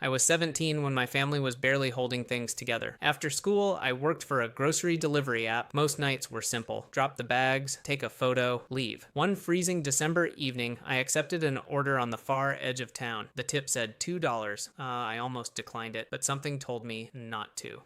I was 17 when my family was barely holding things together. After school, I worked for a grocery delivery app. Most nights were simple: drop the bags, take a photo, leave. One freezing December evening, I accepted an order on the far edge of town. The tip said $2. I almost declined it, but something told me not to.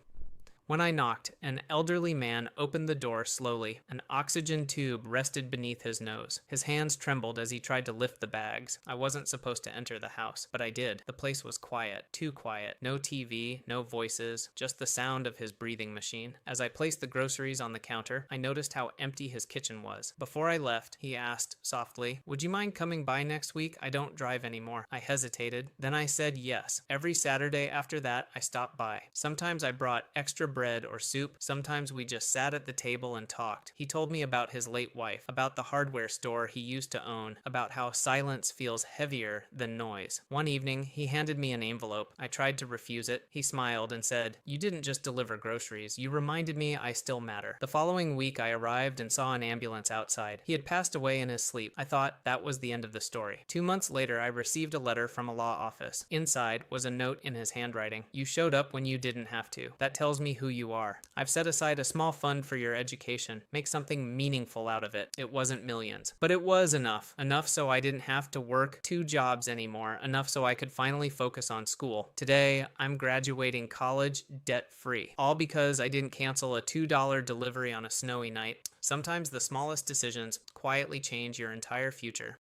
When I knocked, an elderly man opened the door slowly. An oxygen tube rested beneath his nose. His hands trembled as he tried to lift the bags. I wasn't supposed to enter the house, but I did. The place was quiet, too quiet. No TV, no voices, just the sound of his breathing machine. As I placed the groceries on the counter, I noticed how empty his kitchen was. Before I left, he asked softly, "Would you mind coming by next week? I don't drive anymore." I hesitated. Then I said yes. Every Saturday after that, I stopped by. Sometimes I brought extra bread or soup. Sometimes we just sat at the table and talked. He told me about his late wife, about the hardware store he used to own, about how silence feels heavier than noise. One evening, he handed me an envelope. I tried to refuse it. He smiled and said, "You didn't just deliver groceries. You reminded me I still matter." The following week, I arrived and saw an ambulance outside. He had passed away in his sleep. I thought that was the end of the story. 2 months later, I received a letter from a law office. Inside was a note in his handwriting. "You showed up when you didn't have to. That tells me who you are. I've set aside a small fund for your education. Make something meaningful out of it." It wasn't millions, but it was enough. Enough so I didn't have to work 2 jobs anymore. Enough so I could finally focus on school. Today, I'm graduating college debt-free. All because I didn't cancel a $2 delivery on a snowy night. Sometimes the smallest decisions quietly change your entire future.